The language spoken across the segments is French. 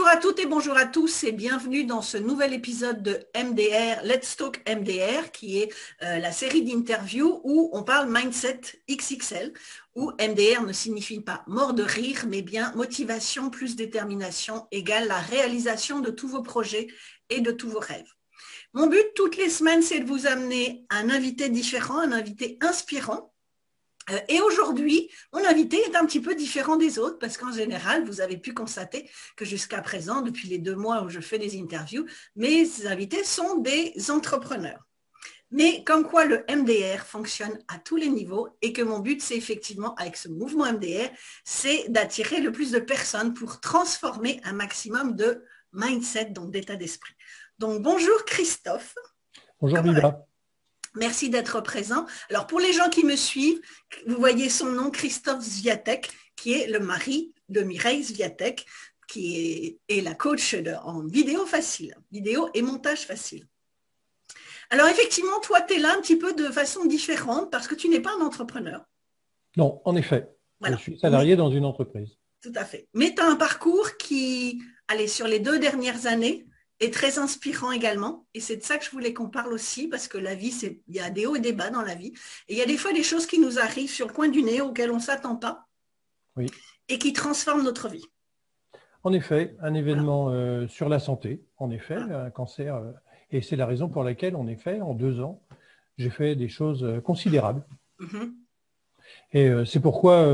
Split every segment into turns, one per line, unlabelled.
Bonjour à toutes et bonjour à tous et bienvenue dans ce nouvel épisode de MDR, Let's Talk MDR, qui est la série d'interviews où on parle Mindset XXL, où MDR ne signifie pas mort de rire, mais bien motivation plus détermination égale la réalisation de tous vos projets et de tous vos rêves. Mon but toutes les semaines, c'est de vous amener un invité différent, un invité inspirant. Et aujourd'hui, mon invité est un petit peu différent des autres parce qu'en général, vous avez pu constater que jusqu'à présent, depuis les 2 mois où je fais des interviews, mes invités sont des entrepreneurs. Mais comme quoi le MDR fonctionne à tous les niveaux et que mon but, c'est effectivement, avec ce mouvement MDR, c'est d'attirer le plus de personnes pour transformer un maximum de mindset, donc d'état d'esprit. Donc, bonjour Christophe.
Bonjour Lila.
Merci d'être présent. Alors, pour les gens qui me suivent, vous voyez son nom, Christophe Sviatek, qui est le mari de Mireille Sviatek, qui est la coach en vidéo facile, vidéo et montage facile. Alors, effectivement, toi, tu es là un petit peu de façon différente parce que tu n'es pas un entrepreneur.
Non, en effet,
Voilà.
je suis salarié dans une entreprise.
Tout à fait. Mais tu as un parcours qui, allez, sur les 2 dernières années, est très inspirant également. Et c'est de ça que je voulais qu'on parle aussi, parce que la vie, il y a des hauts et des bas dans la vie. Et il y a des fois des choses qui nous arrivent sur le coin du nez auxquelles on ne s'attend pas
Oui.
et qui transforment notre vie.
En effet, un événement sur la santé, en effet,
Voilà.
un cancer. Et c'est la raison pour laquelle, en effet, en 2 ans, j'ai fait des choses considérables. Et c'est pourquoi,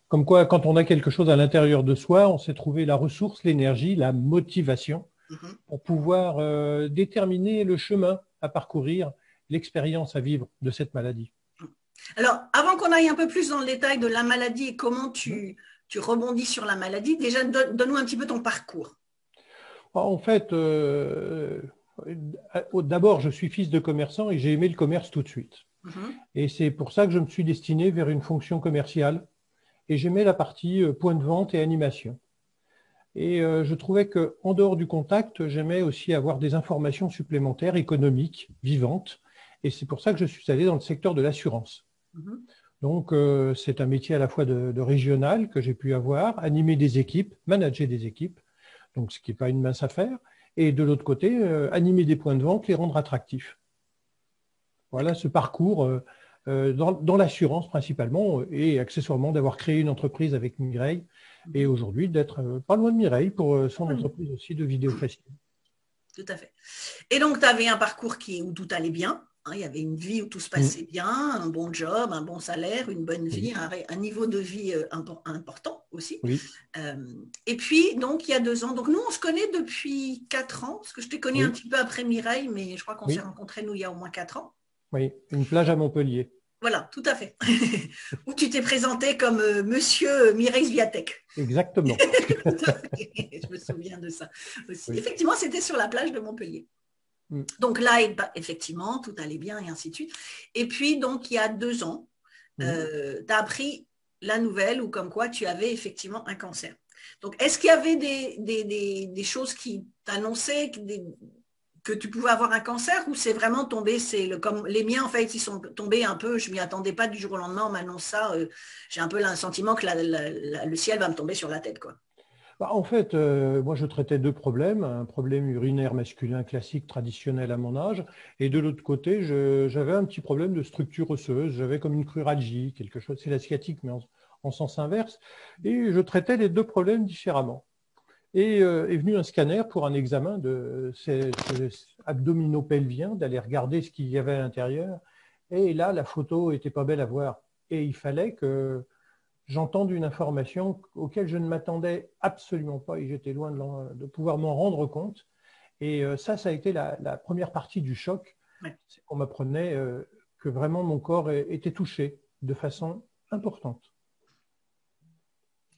comme quoi, quand on a quelque chose à l'intérieur de soi, on s'est trouvé la ressource, l'énergie, la motivation pour pouvoir déterminer le chemin à parcourir, l'expérience à vivre de cette maladie.
Alors, avant qu'on aille un peu plus dans le détail de la maladie et comment tu rebondis sur la maladie, déjà, donne-nous un petit peu ton parcours.
En fait, d'abord, je suis fils de commerçant et j'ai aimé le commerce tout de suite. Et c'est pour ça que je me suis destiné vers une fonction commerciale et j'aimais la partie point de vente et animation. Et je trouvais qu'en dehors du contact, j'aimais aussi avoir des informations supplémentaires, économiques, vivantes. Et c'est pour ça que je suis allé dans le secteur de l'assurance. Donc, c'est un métier à la fois de régional que j'ai pu avoir, animer des équipes, manager des équipes, donc ce qui n'est pas une mince affaire. Et de l'autre côté, animer des points de vente, les rendre attractifs. Voilà ce parcours dans l'assurance principalement et accessoirement d'avoir créé une entreprise avec Mireille et aujourd'hui d'être pas loin de Mireille pour son entreprise aussi de vidéo facile.
Tout à fait. Et donc, tu avais un parcours où tout allait bien. Il y avait une vie où tout se passait bien, un bon job, un bon salaire, une bonne vie, un niveau de vie important aussi. Et puis, donc, il y a 2 ans, donc nous, on se connaît depuis 4 ans, parce que je t'ai connu un petit peu après Mireille, mais je crois qu'on s'est rencontrés, nous, il y a au moins 4 ans.
Oui, une plage à Montpellier.
Voilà, tout à fait. Où tu t'es présenté comme Monsieur Mireille Sviatek.
Exactement.
Tout à fait. Je me souviens de ça aussi. Effectivement, c'était sur la plage de Montpellier. Donc là, effectivement, tout allait bien et ainsi de suite. Et puis, donc, il y a 2 ans, tu as appris la nouvelle où comme quoi tu avais effectivement un cancer. Donc, est-ce qu'il y avait des choses qui t'annonçaient que tu pouvais avoir un cancer ou c'est vraiment tombé, comme les miens, en fait, ils sont tombés un peu, je ne m'y attendais pas du jour au lendemain, on m'annonce ça, j'ai un peu le sentiment que le ciel va me tomber sur la tête, quoi.
En fait, moi, je traitais 2 problèmes. Un problème urinaire masculin classique, traditionnel à mon âge. Et de l'autre côté, j'avais un petit problème de structure osseuse. J'avais comme une cruralgie, quelque chose. C'est la sciatique, mais en sens inverse. Et je traitais les 2 problèmes différemment. Et est venu un scanner pour un examen de ces abdominopelviens, d'aller regarder ce qu'il y avait à l'intérieur. Et là, la photo n'était pas belle à voir. Et il fallait que j'entende une information auquel je ne m'attendais absolument pas et j'étais loin de pouvoir m'en rendre compte. Et ça a été la première partie du choc. C'est qu'on m'apprenait que vraiment mon corps était touché de façon importante.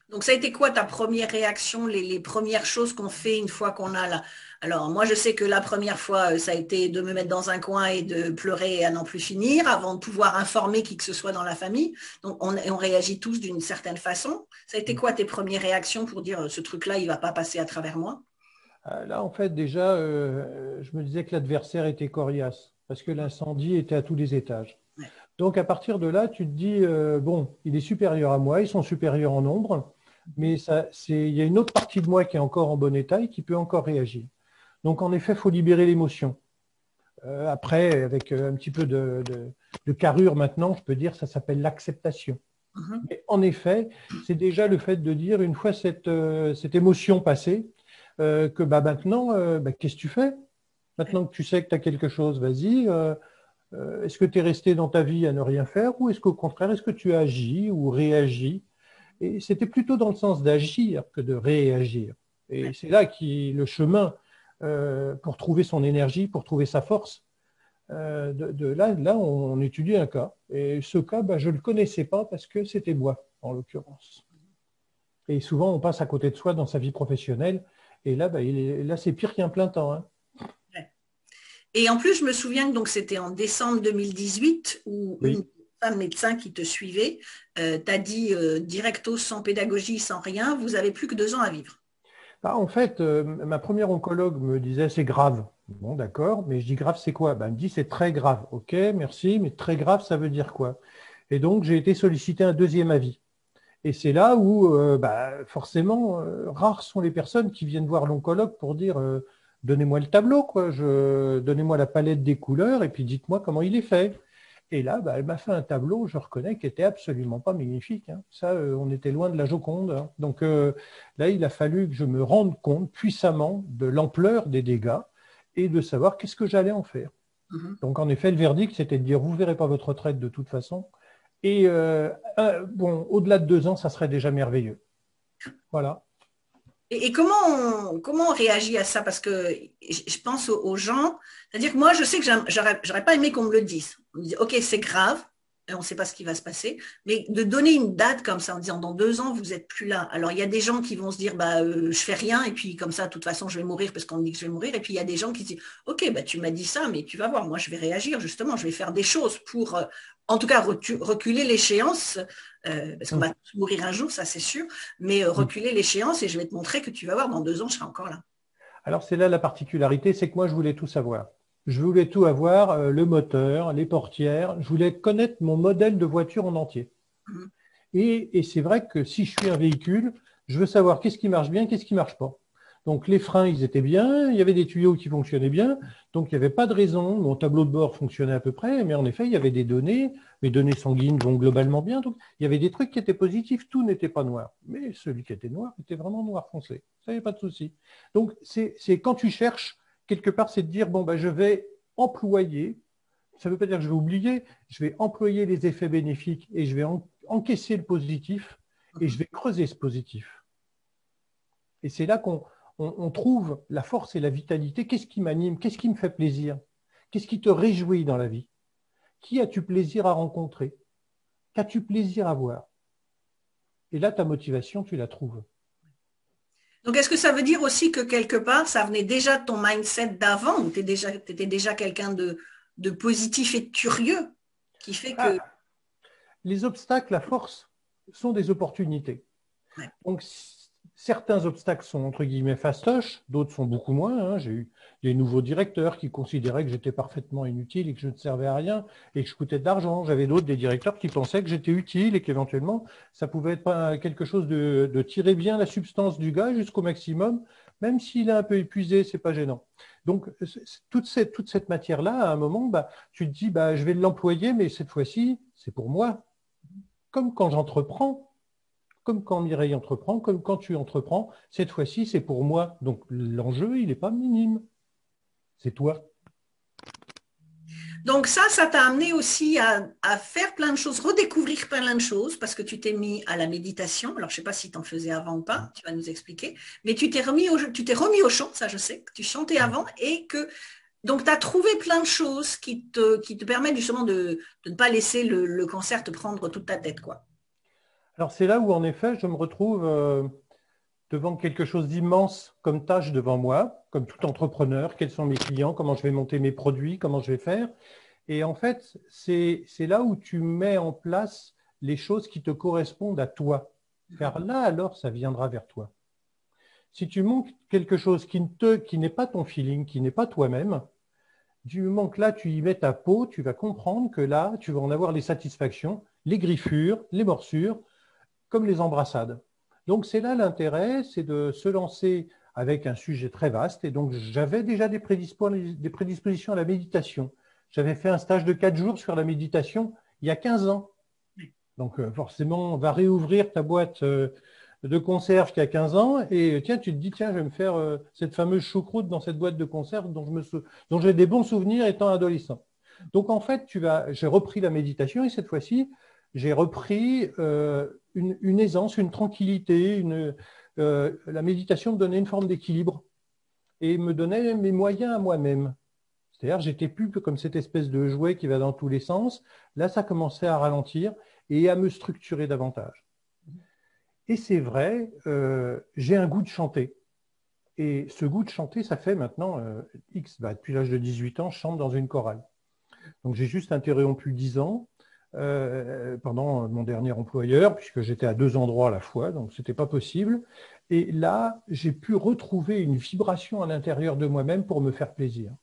Donc, ça a été quoi ta première réaction, les premières choses qu'on fait une fois qu'on a là? Alors, moi, je sais que la première fois, ça a été de me mettre dans un coin et de pleurer à n'en plus finir avant de pouvoir informer qui que ce soit dans la famille. Donc, on réagit tous d'une certaine façon. Ça a été quoi tes premières réactions pour dire ce truc-là, il ne va pas passer à travers moi?
Là, en fait, déjà, je me disais que l'adversaire était coriace parce que l'incendie était à tous les étages. Donc, à partir de là, tu te dis, bon, il est supérieur à moi, ils sont supérieurs en nombre. mais il y a une autre partie de moi qui est encore en bon état et qui peut encore réagir. Donc, en effet, il faut libérer l'émotion. Après, avec un petit peu de carrure maintenant, je peux dire ça s'appelle l'acceptation. Mais en effet, c'est déjà le fait de dire, une fois cette émotion passée, que maintenant, qu'est-ce que tu fais? Maintenant que tu sais que tu as quelque chose, vas-y. Est-ce que tu es resté dans ta vie à ne rien faire ou est-ce qu'au contraire, est-ce que tu as agi ou réagi? Et c'était plutôt dans le sens d'agir que de réagir. Et c'est là le chemin pour trouver son énergie, pour trouver sa force. Là, on étudie un cas. Et ce cas, je ne le connaissais pas parce que c'était moi, en l'occurrence. Et souvent, on passe à côté de soi dans sa vie professionnelle. Et là, là c'est pire qu'un plein temps. Hein.
Et en plus, je me souviens que c'était en décembre 2018 où une femme médecin qui te suivait t'a dit directo, sans pédagogie, sans rien, vous n'avez plus que 2 ans à vivre.
En fait, ma première oncologue me disait c'est grave. Bon, d'accord, mais je dis grave, c'est quoi? Elle me dit c'est très grave. Ok, merci, mais très grave, ça veut dire quoi? Et donc, j'ai été sollicité un deuxième avis. Et c'est là où, forcément, rares sont les personnes qui viennent voir l'oncologue pour dire donnez-moi le tableau, quoi. Donnez-moi la palette des couleurs et puis dites-moi comment il est fait. Et là, elle m'a fait un tableau, je reconnais, qui était absolument pas magnifique. Hein. Ça, on était loin de la Joconde. Hein. Donc là, il a fallu que je me rende compte puissamment de l'ampleur des dégâts et de savoir qu'est-ce que j'allais en faire. Donc en effet, le verdict, c'était de dire vous ne verrez pas votre retraite de toute façon. Et au-delà de 2 ans, ça serait déjà merveilleux. Voilà.
Et comment on réagit à ça? Parce que je pense aux gens, c'est-à-dire que moi, je sais que j'aurais pas aimé qu'on me le dise. On me dit, OK, c'est grave, on ne sait pas ce qui va se passer, mais de donner une date comme ça en disant, dans 2 ans, vous n'êtes plus là. Alors, il y a des gens qui vont se dire, je fais rien, et puis comme ça, de toute façon, je vais mourir parce qu'on me dit que je vais mourir. Et puis, il y a des gens qui se disent, OK, tu m'as dit ça, mais tu vas voir, moi, je vais réagir, justement, je vais faire des choses pour, en tout cas, reculer l'échéance. Parce qu'on va tous mourir un jour, ça c'est sûr, mais reculer l'échéance et je vais te montrer que tu vas voir, dans 2 ans, je serai encore là.
Alors c'est là la particularité, c'est que moi je voulais tout savoir. Je voulais tout avoir, le moteur, les portières, je voulais connaître mon modèle de voiture en entier. Et c'est vrai que si je suis un véhicule, je veux savoir qu'est-ce qui marche bien, qu'est-ce qui ne marche pas. Donc les freins, ils étaient bien, il y avait des tuyaux qui fonctionnaient bien, donc il n'y avait pas de raison, mon tableau de bord fonctionnait à peu près, mais en effet, il y avait des données, mes données sanguines vont globalement bien, donc il y avait des trucs qui étaient positifs, tout n'était pas noir. Mais celui qui était noir était vraiment noir foncé, ça n'y avait pas de souci. Donc c'est quand tu cherches, quelque part, c'est de dire, je vais employer, ça ne veut pas dire que je vais oublier, je vais employer les effets bénéfiques et je vais encaisser le positif et je vais creuser ce positif. Et c'est là qu'on trouve la force et la vitalité. Qu'est-ce qui m'anime? Qu'est-ce qui me fait plaisir? Qu'est-ce qui te réjouit dans la vie? Qui as-tu plaisir à rencontrer? Qu'as-tu plaisir à voir? Et là, ta motivation, tu la trouves.
Donc, est-ce que ça veut dire aussi que quelque part, ça venait déjà de ton mindset d'avant, ou tu étais déjà quelqu'un de positif et de curieux, qui fait que…
Les obstacles, la force, sont des opportunités. Ouais. Donc, certains obstacles sont entre guillemets fastoches, d'autres sont beaucoup moins. Hein. J'ai eu des nouveaux directeurs qui considéraient que j'étais parfaitement inutile et que je ne servais à rien et que je coûtais de l'argent. J'avais d'autres, des directeurs qui pensaient que j'étais utile et qu'éventuellement, ça pouvait être quelque chose de tirer bien la substance du gars jusqu'au maximum, même s'il est un peu épuisé, c'est pas gênant. Donc, toute cette matière-là, à un moment, tu te dis, je vais l'employer, mais cette fois-ci, c'est pour moi. Comme quand j'entreprends. Comme quand Mireille entreprend, comme quand tu entreprends, cette fois-ci, c'est pour moi. Donc, l'enjeu, il n'est pas minime. C'est toi.
Donc ça t'a amené aussi à faire plein de choses, redécouvrir plein de choses, parce que tu t'es mis à la méditation. Alors, je ne sais pas si tu en faisais avant ou pas, tu vas nous expliquer. Mais tu t'es remis au chant, ça je sais, que tu chantais avant, et que… Donc, tu as trouvé plein de choses qui te permettent justement de ne pas laisser le cancer te prendre toute ta tête, quoi.
Alors, c'est là où, en effet, je me retrouve devant quelque chose d'immense comme tâche devant moi, comme tout entrepreneur. Quels sont mes clients? Comment je vais monter mes produits? Comment je vais faire? Et en fait, c'est là où tu mets en place les choses qui te correspondent à toi. Car là, alors, ça viendra vers toi. Si tu montes quelque chose qui n'est pas ton feeling, qui n'est pas toi-même, du moment que là, tu y mets ta peau, tu vas comprendre que là, tu vas en avoir les satisfactions, les griffures, les morsures, comme les embrassades. Donc, c'est là l'intérêt, c'est de se lancer avec un sujet très vaste. Et donc, j'avais déjà des prédispositions à la méditation. J'avais fait un stage de 4 jours sur la méditation il y a 15 ans. Donc, forcément, on va réouvrir ta boîte de conserve qui a 15 ans et tiens, tu te dis, tiens, je vais me faire cette fameuse choucroute dans cette boîte de conserve dont j'ai des bons souvenirs étant adolescent. Donc, en fait, j'ai repris la méditation et cette fois-ci, j'ai repris une aisance, une tranquillité. La méditation me donnait une forme d'équilibre et me donnait mes moyens à moi-même. C'est-à-dire, j'étais plus comme cette espèce de jouet qui va dans tous les sens. Là, ça commençait à ralentir et à me structurer davantage. Et c'est vrai, j'ai un goût de chanter. Et ce goût de chanter, ça fait maintenant depuis l'âge de 18 ans, je chante dans une chorale. Donc j'ai juste interrompu 10 ans pendant mon dernier employeur, puisque j'étais à 2 endroits à la fois, donc ce n'était pas possible. Et là, j'ai pu retrouver une vibration à l'intérieur de moi-même pour me faire plaisir.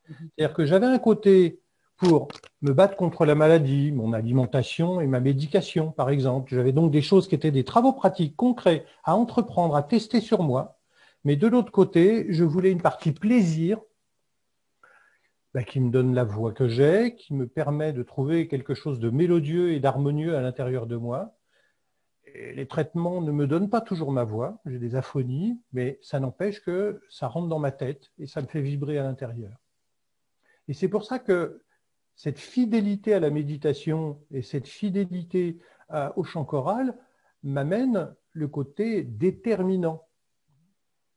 C'est-à-dire que j'avais un côté pour me battre contre la maladie, mon alimentation et ma médication, par exemple. J'avais donc des choses qui étaient des travaux pratiques, concrets, à entreprendre, à tester sur moi. Mais de l'autre côté, je voulais une partie plaisir qui me donne la voix que j'ai, qui me permet de trouver quelque chose de mélodieux et d'harmonieux à l'intérieur de moi. Et les traitements ne me donnent pas toujours ma voix, j'ai des aphonies, mais ça n'empêche que ça rentre dans ma tête et ça me fait vibrer à l'intérieur. Et c'est pour ça que cette fidélité à la méditation et cette fidélité au chant choral m'amène le côté déterminant.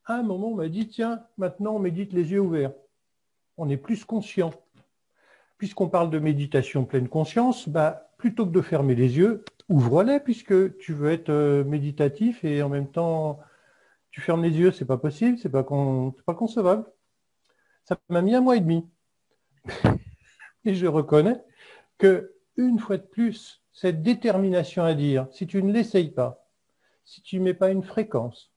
À un moment, on m'a dit, tiens, maintenant on médite les yeux ouverts. On est plus conscient. Puisqu'on parle de méditation pleine conscience, plutôt que de fermer les yeux, ouvre-les puisque tu veux être méditatif et en même temps, tu fermes les yeux, c'est pas possible, c'est pas concevable. Ça m'a mis 1 mois et demi. Et je reconnais que, une fois de plus, cette détermination à dire, si tu ne l'essayes pas, si tu ne mets pas une fréquence,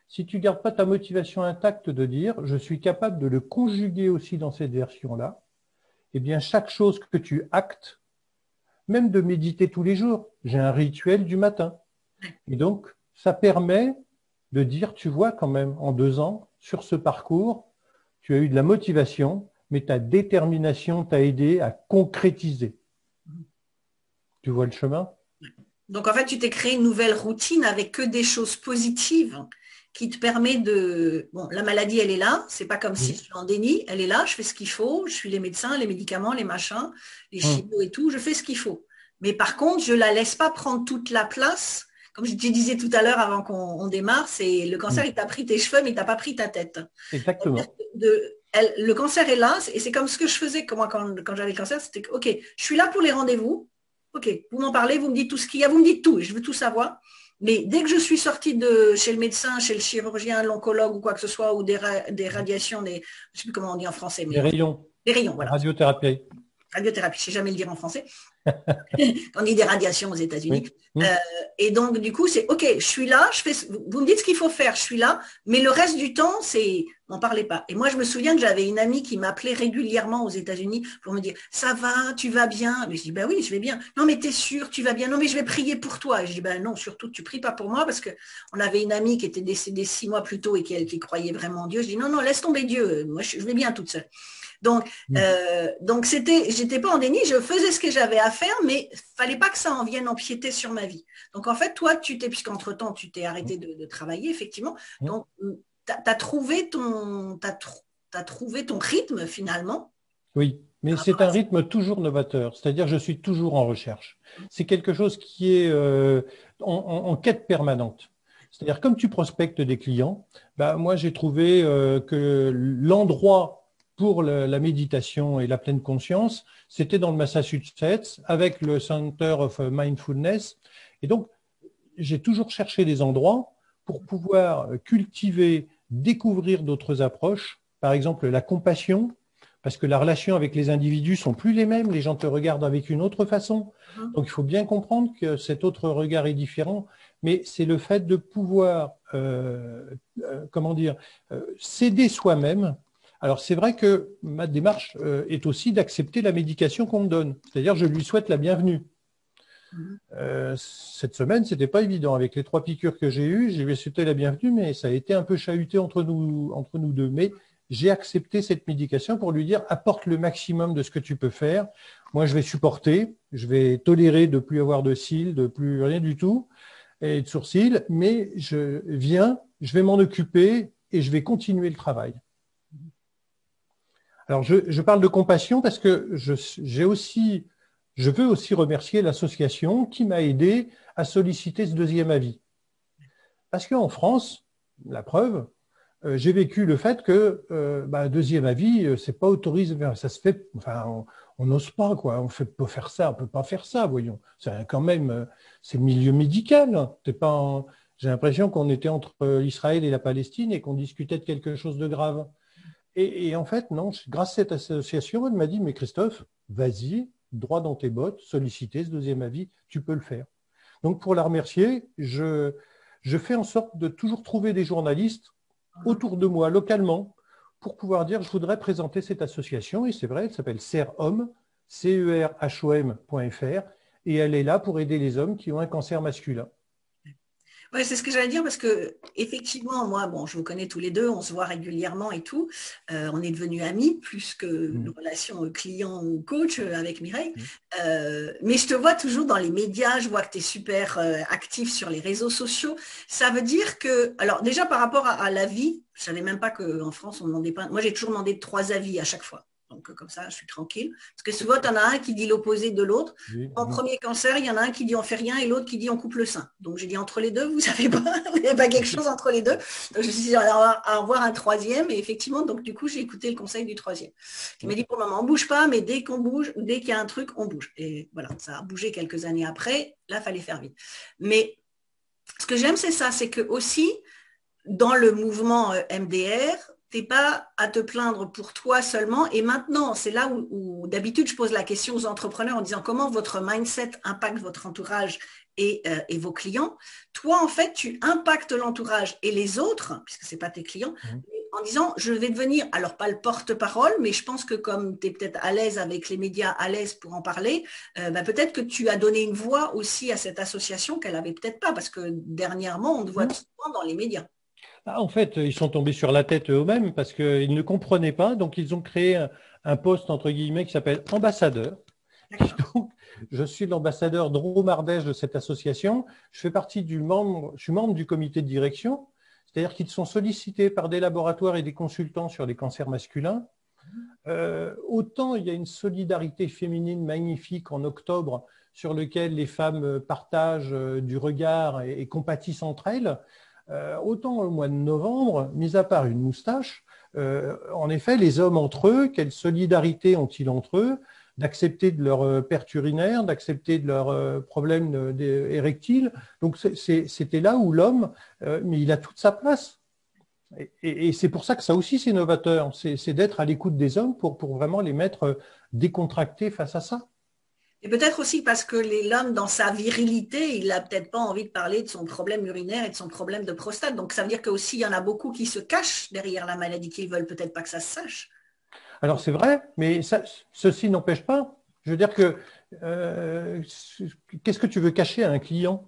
si tu ne gardes pas ta motivation intacte de dire, je suis capable de le conjuguer aussi dans cette version-là, eh bien, chaque chose que tu actes, même de méditer tous les jours, j'ai un rituel du matin. Et donc, ça permet de dire, tu vois quand même, en 2 ans, sur ce parcours, tu as eu de la motivation, mais ta détermination t'a aidé à concrétiser. Tu vois le chemin?
Donc, en fait, tu t'es créé une nouvelle routine avec que des choses positives qui te permet de… Bon, la maladie, elle est là. C'est pas comme si je suis en déni. Elle est là. Je fais ce qu'il faut. Je suis les médecins, les médicaments, les machins, les chimios et tout. Je fais ce qu'il faut. Mais par contre, je la laisse pas prendre toute la place. Comme je te disais tout à l'heure avant qu'on démarre, c'est le cancer, il t'a pris tes cheveux, mais il t'a pas pris ta tête.
Exactement.
Le cancer est là. Et c'est comme ce que je faisais moi quand j'avais le cancer. C'était OK, je suis là pour les rendez-vous. OK, vous m'en parlez, vous me dites tout ce qu'il y a, vous me dites tout, et je veux tout savoir. Mais dès que je suis sortie de chez le médecin, chez le chirurgien, l'oncologue ou quoi que ce soit, ou des radiations, je ne sais plus comment on dit en français. Mais
des rayons.
Des rayons, voilà.
Radiothérapie.
Radiothérapie, je ne sais jamais le dire en français. On dit des radiations aux États-Unis.
Oui.
Et donc, du coup, c'est OK, je suis là, vous me dites ce qu'il faut faire, je suis là, mais le reste du temps, n'en parlez pas. Et moi, je me souviens que j'avais une amie qui m'appelait régulièrement aux États-Unis pour me dire, ça va, tu vas bien? Mais je dis, oui, je vais bien. Non, mais t'es sûr, tu vas bien? Non, mais je vais prier pour toi. Et je dis, non, surtout, tu pries pas pour moi parce qu'on avait une amie qui était décédée 6 mois plus tôt et qui croyait vraiment en Dieu. Je dis, non, laisse tomber Dieu. Moi, je vais bien toute seule. Donc j'étais pas en déni, je faisais ce que j'avais à faire, mais fallait pas que ça en vienne empiéter sur ma vie. Donc en fait, toi, puisqu'entre-temps, tu t'es arrêté de travailler, effectivement, donc tu as trouvé ton rythme finalement.
Oui, mais c'est un rythme toujours novateur, c'est-à-dire je suis toujours en recherche. C'est quelque chose qui est en quête permanente. C'est-à-dire comme tu prospectes des clients, moi j'ai trouvé que l'endroit pour la méditation et la pleine conscience, c'était dans le Massachusetts avec le Center of Mindfulness. Et donc, j'ai toujours cherché des endroits pour pouvoir cultiver, découvrir d'autres approches. Par exemple, la compassion, parce que la relation avec les individus sont plus les mêmes. Les gens te regardent avec une autre façon. Donc, il faut bien comprendre que cet autre regard est différent. Mais c'est le fait de pouvoir, s'aider soi-même. Alors, c'est vrai que ma démarche est aussi d'accepter la médication qu'on me donne. C'est-à-dire, je lui souhaite la bienvenue. Cette semaine, c'était pas évident. Avec les 3 piqûres que j'ai eues, j'ai souhaité la bienvenue, mais ça a été un peu chahuté entre nous deux. Mais j'ai accepté cette médication pour lui dire apporte le maximum de ce que tu peux faire. Moi, je vais supporter, je vais tolérer de plus avoir de cils, de plus rien du tout, et de sourcils, mais je vais m'en occuper et je vais continuer le travail. Alors, je parle de compassion parce que je veux aussi remercier l'association qui m'a aidé à solliciter ce deuxième avis. Parce qu'en France, la preuve, j'ai vécu le fait que deuxième avis, c'est pas autorisé, ça se fait, enfin, on n'ose pas, quoi. On peut faire ça, on peut pas faire ça, voyons. C'est quand même, c'est le milieu médical. J'ai l'impression qu'on était entre l'Israël et la Palestine et qu'on discutait de quelque chose de grave. Et en fait, non, grâce à cette association, elle m'a dit, mais Christophe, vas-y, droit dans tes bottes, solliciter ce deuxième avis, tu peux le faire. Donc, pour la remercier, je fais en sorte de toujours trouver des journalistes autour de moi, localement, pour pouvoir dire, je voudrais présenter cette association, et c'est vrai, elle s'appelle CERHOM, CERHOM.fr, et elle est là pour aider les hommes qui ont un cancer masculin.
Ouais, c'est ce que j'allais dire parce que effectivement, moi, bon, je vous connais tous les deux, on se voit régulièrement et tout. On est devenus amis plus que une relation client ou coach avec Mireille. Mais je te vois toujours dans les médias, je vois que tu es super actif sur les réseaux sociaux. Ça veut dire que, alors déjà par rapport à l'avis, je savais même pas qu'en France on demandait pas. Moi, j'ai toujours demandé 3 avis à chaque fois. Donc, comme ça, je suis tranquille. Parce que souvent, tu en as un qui dit l'opposé de l'autre. En premier cancer, il y en a un qui dit on fait rien et l'autre qui dit on coupe le sein. Donc, j'ai dit entre les deux, vous savez pas, il n'y a pas quelque chose entre les deux. Donc, je me suis dit, à en voir un troisième. Et effectivement, donc, du coup, j'ai écouté le conseil du troisième. Il m'a dit pour le moment, on ne bouge pas, mais dès qu'on bouge, dès qu'il y a un truc, on bouge. Et voilà, ça a bougé quelques années après. Là, il fallait faire vite. Mais ce que j'aime, c'est ça, c'est que aussi, dans le mouvement MDR, tu n'es pas à te plaindre pour toi seulement. Et maintenant, c'est là où d'habitude, je pose la question aux entrepreneurs en disant comment votre mindset impacte votre entourage et vos clients. Toi, en fait, tu impactes l'entourage et les autres, puisque ce n'est pas tes clients, en disant je vais devenir, alors pas le porte-parole, mais je pense que comme tu es peut-être à l'aise avec les médias, à l'aise pour en parler, peut-être que tu as donné une voix aussi à cette association qu'elle n'avait peut-être pas, parce que dernièrement, on te voit souvent dans les médias.
En fait, ils sont tombés sur la tête eux-mêmes parce qu'ils ne comprenaient pas. Donc, ils ont créé un poste, entre guillemets, qui s'appelle ambassadeur. Donc, je suis l'ambassadeur dromardèche de cette association. Je suis membre du comité de direction. C'est-à-dire qu'ils sont sollicités par des laboratoires et des consultants sur les cancers masculins. Autant il y a une solidarité féminine magnifique en octobre sur lequel les femmes partagent du regard et compatissent entre elles. Autant au mois de novembre, mis à part une moustache, en effet, les hommes entre eux, quelle solidarité ont-ils entre eux d'accepter de leur perte urinaire, d'accepter de leurs problèmes érectiles. Donc, c'était là où l'homme, mais il a toute sa place. Et c'est pour ça que ça aussi, c'est novateur. C'est d'être à l'écoute des hommes pour vraiment les mettre décontractés face à ça.
Et peut-être aussi parce que l'homme, dans sa virilité, il n'a peut-être pas envie de parler de son problème urinaire et de son problème de prostate. Donc, ça veut dire qu'aussi, il y en a beaucoup qui se cachent derrière la maladie, qui ne veulent peut-être pas que ça se sache.
Alors, c'est vrai, mais ceci n'empêche pas. Je veux dire que qu'est-ce que tu veux cacher à un client ?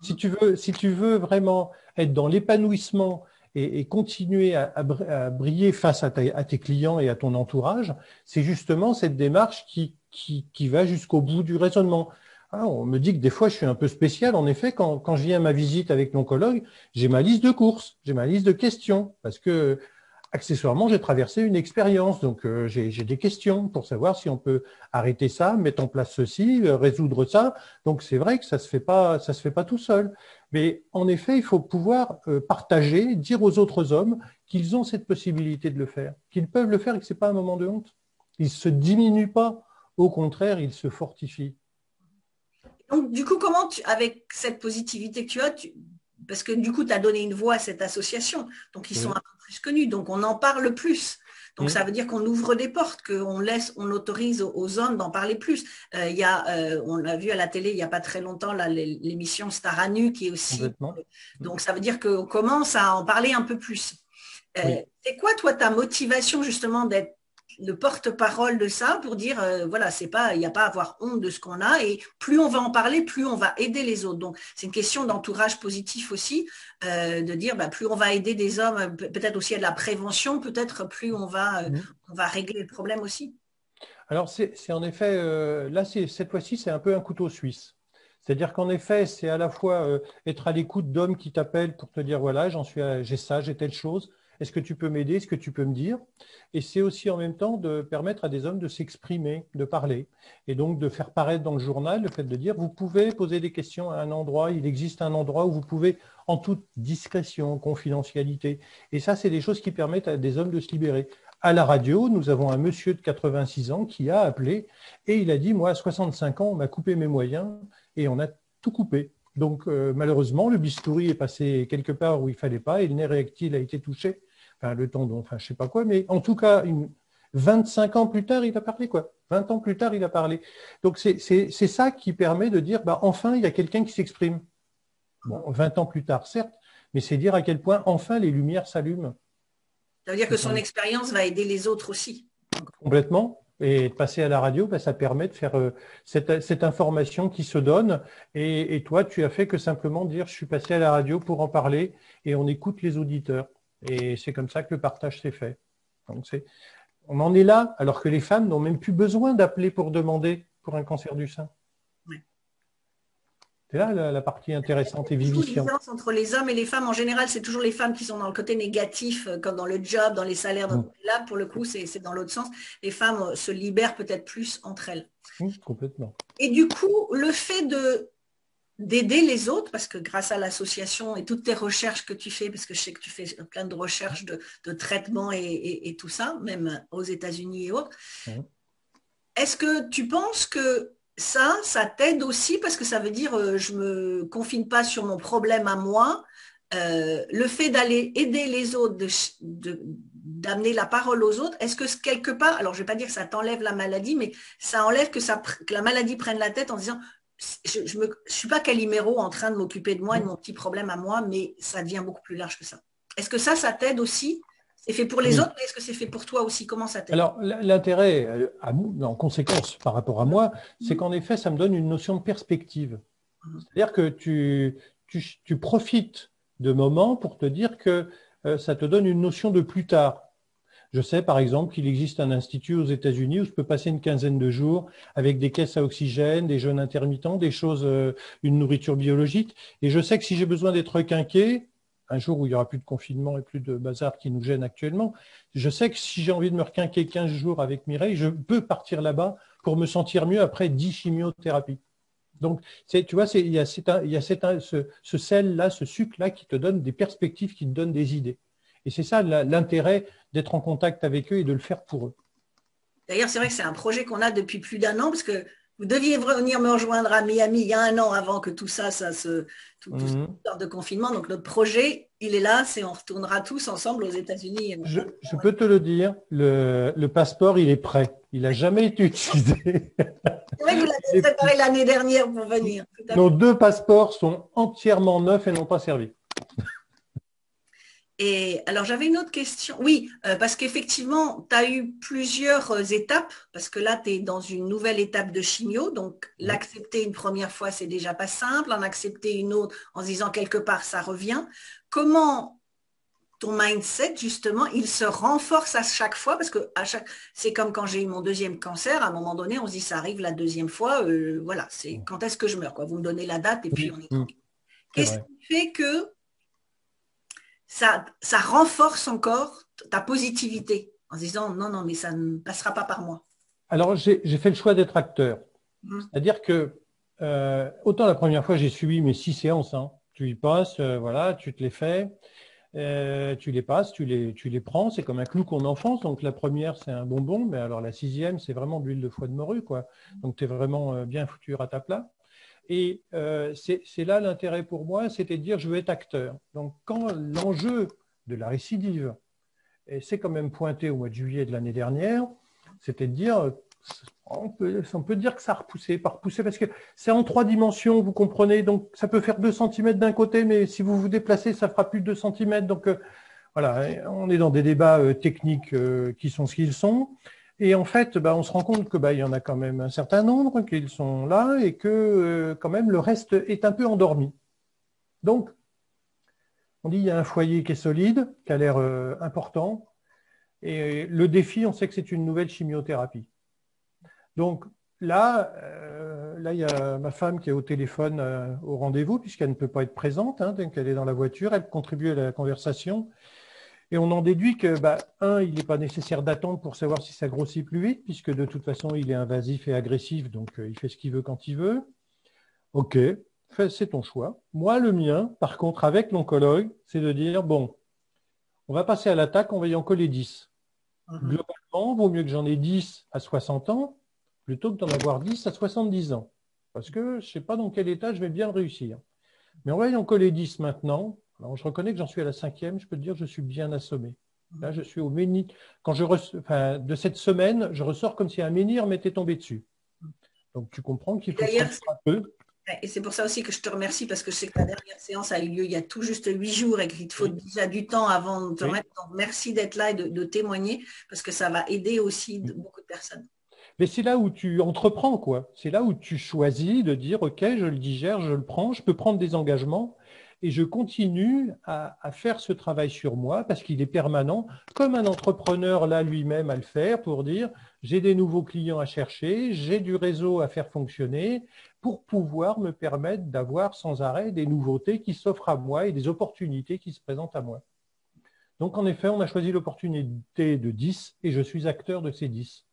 Si tu veux vraiment être dans l'épanouissement et continuer à briller face à tes clients et à ton entourage, c'est justement cette démarche qui va jusqu'au bout du raisonnement. On me dit que des fois, je suis un peu spécial. En effet, quand je viens à ma visite avec l'oncologue, j'ai ma liste de courses, j'ai ma liste de questions, parce que accessoirement, j'ai traversé une expérience. Donc, j'ai des questions pour savoir si on peut arrêter ça, mettre en place ceci, résoudre ça. Donc, c'est vrai que ça se fait pas tout seul. Mais en effet, il faut pouvoir partager, dire aux autres hommes qu'ils ont cette possibilité de le faire, qu'ils peuvent le faire et que ce n'est pas un moment de honte. Ils ne se diminuent pas. Au contraire, ils se fortifient.
Donc, du coup, comment avec cette positivité que tu as, parce que du coup, tu as donné une voix à cette association, donc ils sont un peu plus connus, donc on en parle plus. Donc, ça veut dire qu'on ouvre des portes, on autorise aux hommes d'en parler plus. On l'a vu à la télé il n'y a pas très longtemps, l'émission Star à nu qui est aussi… Donc, ça veut dire qu'on commence à en parler un peu plus. C'est quoi, toi, ta motivation justement d'être le porte-parole de ça pour dire, voilà, il n'y a pas à avoir honte de ce qu'on a, et plus on va en parler, plus on va aider les autres. Donc, c'est une question d'entourage positif aussi, de dire, plus on va aider des hommes, peut-être aussi à de la prévention, peut-être plus on va régler le problème aussi.
Alors, c'est en effet, là, cette fois-ci, c'est un peu un couteau suisse. C'est-à-dire qu'en effet, c'est à la fois être à l'écoute d'hommes qui t'appellent pour te dire, voilà, j'ai ça, j'ai telle chose. Est-ce que tu peux m'aider? Est-ce que tu peux me dire? Et c'est aussi en même temps de permettre à des hommes de s'exprimer, de parler. Et donc de faire paraître dans le journal le fait de dire, vous pouvez poser des questions à un endroit, il existe un endroit où vous pouvez, en toute discrétion, confidentialité. Et ça, c'est des choses qui permettent à des hommes de se libérer. À la radio, nous avons un monsieur de 86 ans qui a appelé et il a dit, moi, à 65 ans, on m'a coupé mes moyens et on a tout coupé. Donc, malheureusement, le bistouri est passé quelque part où il ne fallait pas et le nerf érectile a été touché. Enfin, le tendon, enfin, je ne sais pas quoi, mais en tout cas, 25 ans plus tard, il a parlé, quoi. 20 ans plus tard, il a parlé. Donc, c'est ça qui permet de dire, enfin, il y a quelqu'un qui s'exprime. Bon, 20 ans plus tard, certes, mais c'est dire à quel point, enfin, les lumières s'allument.
Ça veut dire que son expérience va aider les autres aussi.
Complètement. Et de passer à la radio, ça permet de faire cette information qui se donne. Et toi, tu as fait que simplement dire, je suis passé à la radio pour en parler et on écoute les auditeurs. Et c'est comme ça que le partage s'est fait. Donc on en est là, alors que les femmes n'ont même plus besoin d'appeler pour demander pour un cancer du sein. Oui. C'est là la partie intéressante et vivifiante.
La différence entre les hommes et les femmes, en général, c'est toujours les femmes qui sont dans le côté négatif, comme dans le job, dans les salaires. Là, pour le coup, c'est dans l'autre sens. Les femmes se libèrent peut-être plus entre elles.
Complètement.
Et du coup, le fait d'aider les autres, parce que grâce à l'association et toutes tes recherches que tu fais, parce que je sais que tu fais plein de recherches de traitement et tout ça, même aux États-Unis et autres, est-ce que tu penses que ça t'aide aussi, parce que ça veut dire je me confine pas sur mon problème à moi, le fait d'aller aider les autres, d'amener la parole aux autres, est-ce que quelque part, alors je vais pas dire que ça t'enlève la maladie, mais ça enlève que la maladie prenne la tête en disant je ne suis pas Calimero en train de m'occuper de moi et de mon petit problème à moi, mais ça devient beaucoup plus large que ça. Est-ce que ça t'aide aussi? C'est fait pour les autres, mais est-ce que c'est fait pour toi aussi? Comment ça t'aide?
Alors, l'intérêt, en conséquence par rapport à moi, c'est qu'en effet, ça me donne une notion de perspective. C'est-à-dire que tu profites de moments pour te dire que ça te donne une notion de plus tard. Je sais, par exemple, qu'il existe un institut aux États-Unis où je peux passer une quinzaine de jours avec des caisses à oxygène, des jeûnes intermittents, des choses, une nourriture biologique. Et je sais que si j'ai besoin d'être requinqué, un jour où il n'y aura plus de confinement et plus de bazar qui nous gêne actuellement, je sais que si j'ai envie de me requinquer 15 jours avec Mireille, je peux partir là-bas pour me sentir mieux après 10 chimiothérapies. Donc, tu vois, il y a ce sel-là, ce sucre-là qui te donne des perspectives, qui te donne des idées. Et c'est ça l'intérêt d'être en contact avec eux et de le faire pour eux.
D'ailleurs, c'est vrai que c'est un projet qu'on a depuis plus d'1 an, parce que vous deviez venir me rejoindre à Miami il y a 1 an avant que tout ça tout sorte de confinement. Donc notre projet, il est là, on retournera tous ensemble aux États-Unis.
Je peux te le dire, le passeport, il est prêt. Il n'a jamais été utilisé.
C'est vrai que vous l'avez préparé l'année dernière pour venir.
Nos 2 passeports sont entièrement neufs et n'ont pas servi.
Et alors, j'avais une autre question. Oui, parce qu'effectivement, tu as eu plusieurs étapes, parce que là, tu es dans une nouvelle étape de chimio. Donc, l'accepter une première fois, c'est déjà pas simple. En accepter une autre, en se disant quelque part, ça revient. Comment ton mindset, justement, il se renforce à chaque fois? Parce que c'est comme quand j'ai eu mon 2e cancer, à un moment donné, on se dit, ça arrive la 2e fois, voilà, c'est quand est-ce que je meurs, quoi. Vous me donnez la date et puis on est tranquille. Qu'est-ce qui fait que ça renforce encore ta positivité en se disant non, mais ça ne passera pas par moi?
Alors, j'ai fait le choix d'être acteur. C'est-à-dire que, autant la première fois, j'ai suivi mes 6 séances. Tu y passes, voilà, tu te les fais, tu les passes, tu les prends. C'est comme un clou qu'on enfonce. Donc, la première, c'est un bonbon, mais alors la 6e, c'est vraiment de l'huile de foie de morue, quoi. Donc, tu es vraiment bien foutu à ta plat. Et c'est là l'intérêt pour moi, c'était de dire je veux être acteur. Donc quand l'enjeu de la récidive s'est quand même pointé au mois de juillet de l'année dernière, c'était de dire on peut dire que ça a repoussé, parce que c'est en 3 dimensions, vous comprenez, donc ça peut faire 2 cm d'un côté, mais si vous vous déplacez, ça fera plus de 2 cm. Donc voilà, on est dans des débats techniques qui sont ce qu'ils sont. Et en fait, on se rend compte que il y en a quand même un certain nombre qui sont là et que quand même le reste est un peu endormi. Donc, on dit il y a un foyer qui est solide, qui a l'air important. Et le défi, on sait que c'est une nouvelle chimiothérapie. Donc là, il y a ma femme qui est au téléphone au rendez-vous, puisqu'elle ne peut pas être présente, donc elle est dans la voiture, elle contribue à la conversation. Et on en déduit que, il n'est pas nécessaire d'attendre pour savoir si ça grossit plus vite, puisque de toute façon, il est invasif et agressif, donc il fait ce qu'il veut quand il veut. OK, c'est ton choix. Moi, le mien, par contre, avec l'oncologue, c'est de dire, bon, on va passer à l'attaque, on va y en coller 10. Globalement, vaut mieux que j'en ai 10 à 60 ans, plutôt que d'en avoir 10 à 70 ans. Parce que je ne sais pas dans quel état je vais bien le réussir. Mais on va y en coller 10 maintenant. Alors, je reconnais que j'en suis à la 5e, je peux te dire que je suis bien assommé. Là, je suis au menhir. Quand de cette semaine, je ressors comme si un menhir m'était tombé dessus. Donc, tu comprends qu'il faut se un peu.
Et c'est pour ça aussi que je te remercie, parce que je sais que ta dernière séance a eu lieu il y a tout juste 8 jours et qu'il te faut déjà du temps avant de te remettre. Donc, merci d'être là et de témoigner, parce que ça va aider aussi beaucoup de personnes.
Mais c'est là où tu entreprends, quoi. C'est là où tu choisis de dire, OK, je le digère, je le prends, je peux prendre des engagements et je continue à faire ce travail sur moi parce qu'il est permanent, comme un entrepreneur là lui-même à le faire pour dire, j'ai des nouveaux clients à chercher, j'ai du réseau à faire fonctionner pour pouvoir me permettre d'avoir sans arrêt des nouveautés qui s'offrent à moi et des opportunités qui se présentent à moi. Donc, en effet, on a choisi l'opportunité de 10 et je suis acteur de ces 10.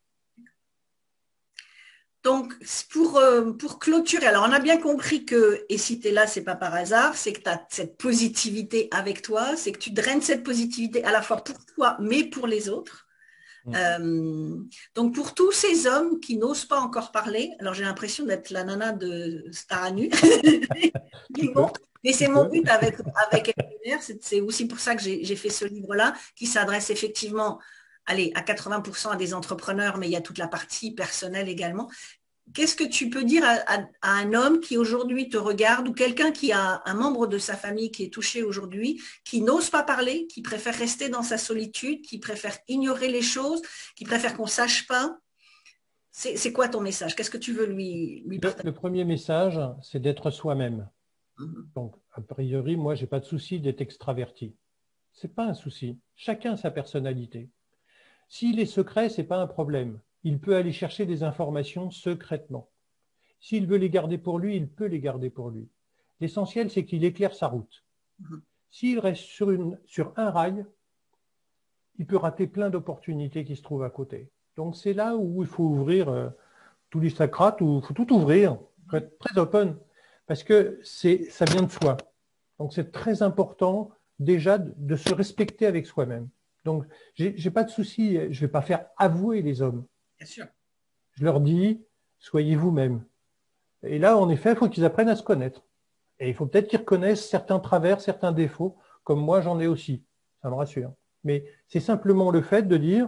Donc, pour clôturer, alors on a bien compris que, et si tu es là, c'est pas par hasard, c'est que tu as cette positivité avec toi, c'est que tu draines cette positivité à la fois pour toi, mais pour les autres. Donc, pour tous ces hommes qui n'osent pas encore parler, alors j'ai l'impression d'être la nana de Star à nu, mais c'est mon but avec MDR, c'est aussi pour ça que j'ai fait ce livre-là, qui s'adresse effectivement à 80% à des entrepreneurs, mais il y a toute la partie personnelle également. Qu'est-ce que tu peux dire à un homme qui aujourd'hui te regarde ou quelqu'un qui a un membre de sa famille qui est touché aujourd'hui, qui n'ose pas parler, qui préfère rester dans sa solitude, qui préfère ignorer les choses, qui préfère qu'on ne sache pas? C'est quoi ton message? Qu'est-ce que tu veux lui partager?
Le premier message, c'est d'être soi-même. Donc, a priori, moi, je n'ai pas de souci d'être extraverti. Ce n'est pas un souci. Chacun a sa personnalité. S'il est secret, ce n'est pas un problème. Il peut aller chercher des informations secrètement. S'il veut les garder pour lui, il peut les garder pour lui. L'essentiel, c'est qu'il éclaire sa route. S'il reste sur un rail, il peut rater plein d'opportunités qui se trouvent à côté. Donc, c'est là où il faut ouvrir tous les sacrats, il faut tout ouvrir, il faut être très open, parce que ça vient de soi. Donc, c'est très important déjà de se respecter avec soi-même. Donc, je n'ai pas de souci, je ne vais pas faire avouer les hommes.
Bien sûr.
Je leur dis, soyez vous-même. Et là, en effet, il faut qu'ils apprennent à se connaître. Et il faut peut-être qu'ils reconnaissent certains travers, certains défauts, comme moi j'en ai aussi. Ça me rassure. Mais c'est simplement le fait de dire,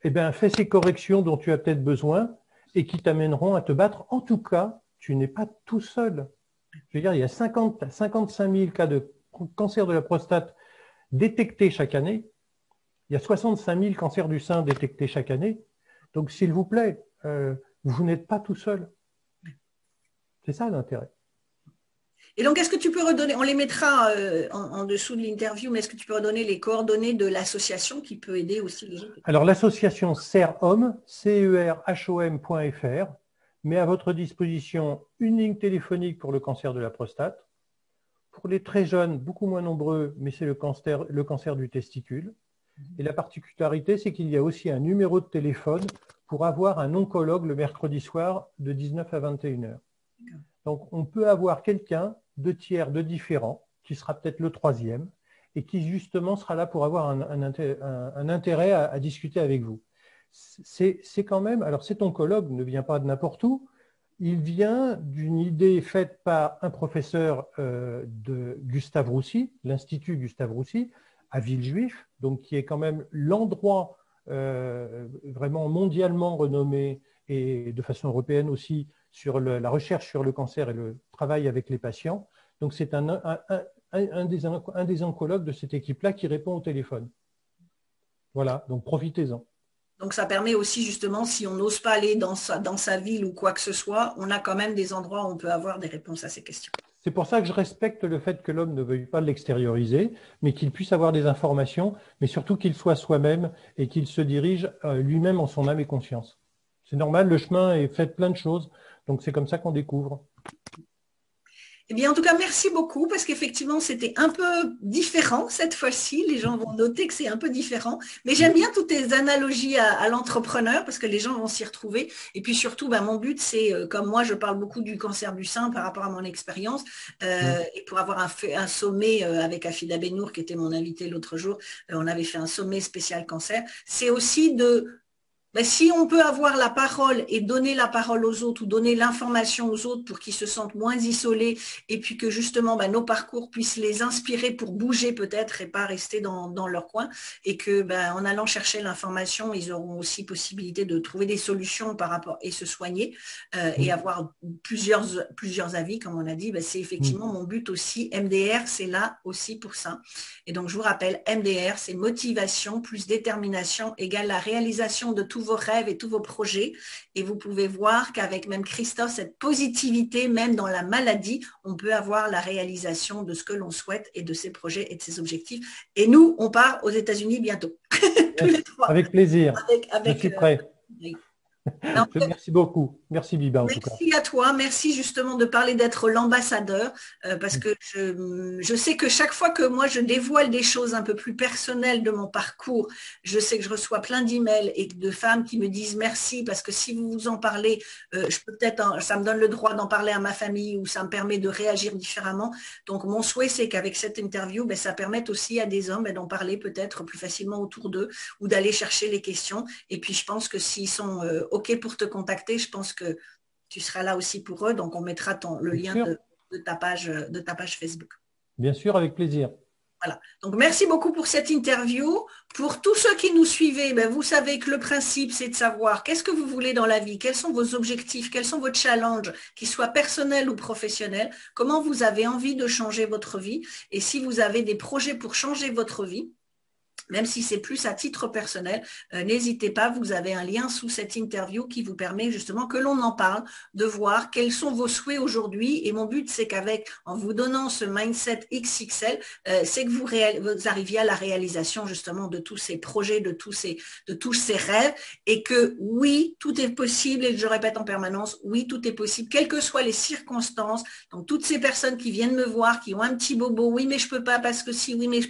fais ces corrections dont tu as peut-être besoin et qui t'amèneront à te battre. En tout cas, tu n'es pas tout seul. Je veux dire, il y a 55 000 cas de cancer de la prostate détectés chaque année. Il y a 65 000 cancers du sein détectés chaque année. Donc, s'il vous plaît, vous n'êtes pas tout seul. C'est ça l'intérêt.
Et donc, est-ce que tu peux redonner, on les mettra en dessous de l'interview, mais est-ce que tu peux redonner les coordonnées de l'association qui peut aider aussi les autres?
Alors, l'association CERHOM, CERHOM.fr, met à votre disposition une ligne téléphonique pour le cancer de la prostate. Pour les très jeunes, beaucoup moins nombreux, mais c'est le cancer du testicule. Et la particularité, c'est qu'il y a aussi un numéro de téléphone pour avoir un oncologue le mercredi soir de 19 à 21 heures. Donc, on peut avoir quelqu'un de tiers, de différent, qui sera peut-être le troisième, et qui justement sera là pour avoir un intérêt à discuter avec vous. C'est quand même, alors cet oncologue ne vient pas de n'importe où, il vient d'une idée faite par un professeur de Gustave Roussy, l'Institut Gustave Roussy, à Villejuif, donc qui est quand même l'endroit vraiment mondialement renommé et de façon européenne aussi sur la recherche sur le cancer et le travail avec les patients. Donc c'est un des oncologues de cette équipe-là qui répond au téléphone. Voilà, donc profitez-en.
Donc, ça permet aussi, justement, si on n'ose pas aller dans sa ville ou quoi que ce soit, on a quand même des endroits où on peut avoir des réponses à ces questions.
C'est pour ça que je respecte le fait que l'homme ne veuille pas l'extérioriser, mais qu'il puisse avoir des informations, mais surtout qu'il soit soi-même et qu'il se dirige lui-même en son âme et conscience. C'est normal, le chemin est fait de plein de choses, donc c'est comme ça qu'on découvre.
Eh bien, en tout cas, merci beaucoup parce qu'effectivement, c'était un peu différent cette fois-ci. Les gens vont noter que c'est un peu différent. Mais j'aime bien toutes tes analogies à l'entrepreneur parce que les gens vont s'y retrouver. Et puis surtout, mon but, c'est, comme moi, je parle beaucoup du cancer du sein par rapport à mon expérience. Et pour avoir un sommet avec Afida Benour, qui était mon invité l'autre jour, on avait fait un sommet spécial cancer. C'est aussi si on peut avoir la parole et donner la parole aux autres ou donner l'information aux autres pour qu'ils se sentent moins isolés et puis que justement nos parcours puissent les inspirer pour bouger peut-être et pas rester dans leur coin et que en allant chercher l'information, ils auront aussi possibilité de trouver des solutions par rapport et se soigner et avoir plusieurs avis, comme on a dit, c'est effectivement mon but aussi. MDR, c'est là aussi pour ça. Et donc, je vous rappelle, MDR, c'est motivation plus détermination égale la réalisation de tous vos rêves et tous vos projets. Et vous pouvez voir qu'avec même Christophe, cette positivité, même dans la maladie, on peut avoir la réalisation de ce que l'on souhaite et de ses projets et de ses objectifs. Et nous, on part aux États-Unis bientôt. Tous les trois.
Avec plaisir. Je suis prêt.
Oui.
Merci beaucoup. Merci Biba en tout cas.
Merci à toi. Merci justement de parler d'être l'ambassadeur parce que je sais que chaque fois que moi je dévoile des choses un peu plus personnelles de mon parcours, je sais que je reçois plein d'emails et de femmes qui me disent merci parce que si vous en parlez, ça me donne le droit d'en parler à ma famille ou ça me permet de réagir différemment. Donc mon souhait c'est qu'avec cette interview, ça permette aussi à des hommes d'en parler peut-être plus facilement autour d'eux ou d'aller chercher les questions. Et puis je pense que s'ils sont OK pour te contacter, je pense que tu seras là aussi pour eux. Donc, on mettra le lien de ta page Facebook.
Bien sûr, avec plaisir.
Voilà. Donc, merci beaucoup pour cette interview. Pour tous ceux qui nous suivez, vous savez que le principe, c'est de savoir qu'est-ce que vous voulez dans la vie, quels sont vos objectifs, quels sont vos challenges, qu'ils soient personnels ou professionnels, comment vous avez envie de changer votre vie. Et si vous avez des projets pour changer votre vie, même si c'est plus à titre personnel, n'hésitez pas, vous avez un lien sous cette interview qui vous permet justement que l'on en parle, de voir quels sont vos souhaits aujourd'hui. Et mon but, c'est en vous donnant ce mindset XXL, c'est que vous arriviez à la réalisation justement de tous ces projets, de tous ces rêves, et que oui, tout est possible, et je répète en permanence, oui, tout est possible, quelles que soient les circonstances. Donc, toutes ces personnes qui viennent me voir, qui ont un petit bobo, oui, mais je peux pas parce que si, oui, mais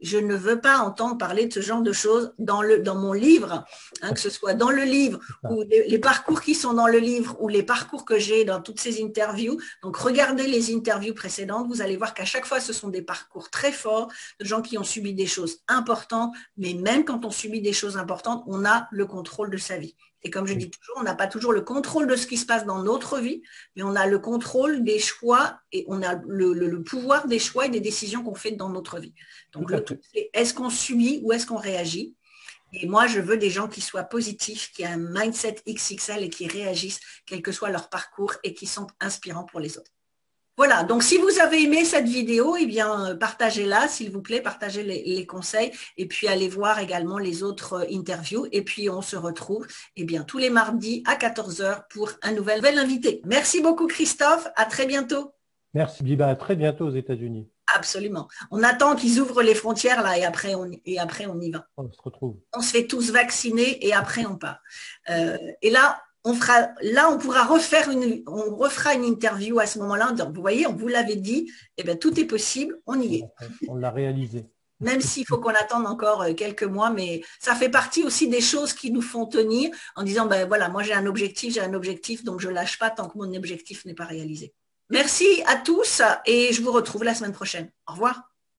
je ne veux pas entendre parler de ce genre de choses dans mon livre, que ce soit dans le livre ou les parcours qui sont dans le livre ou les parcours que j'ai dans toutes ces interviews. Donc, regardez les interviews précédentes. Vous allez voir qu'à chaque fois, ce sont des parcours très forts de gens qui ont subi des choses importantes. Mais même quand on subit des choses importantes, on a le contrôle de sa vie. Et comme je dis toujours, on n'a pas toujours le contrôle de ce qui se passe dans notre vie, mais on a le contrôle des choix et on a le pouvoir des choix et des décisions qu'on fait dans notre vie. Donc, le tout, c'est est-ce qu'on subit ou est-ce qu'on réagit? Et moi, je veux des gens qui soient positifs, qui aient un mindset XXL et qui réagissent, quel que soit leur parcours et qui sont inspirants pour les autres. Voilà, donc si vous avez aimé cette vidéo, partagez-la, s'il vous plaît, partagez les conseils et puis allez voir également les autres interviews. Et puis on se retrouve tous les mardis à 14 h pour un nouvel invité. Merci beaucoup Christophe, à très bientôt.
Merci Biba, à très bientôt aux États-Unis.
Absolument. On attend qu'ils ouvrent les frontières là et après on y va.
On se retrouve.
On se fait tous vacciner et après on part. Et là, on pourra on refera une interview à ce moment-là. Vous voyez, on vous l'avait dit, tout est possible, on y est.
On l'a réalisé.
Même s'il faut qu'on attende encore quelques mois, mais ça fait partie aussi des choses qui nous font tenir en disant, voilà, moi j'ai un objectif, donc je ne lâche pas tant que mon objectif n'est pas réalisé. Merci à tous et je vous retrouve la semaine prochaine. Au revoir.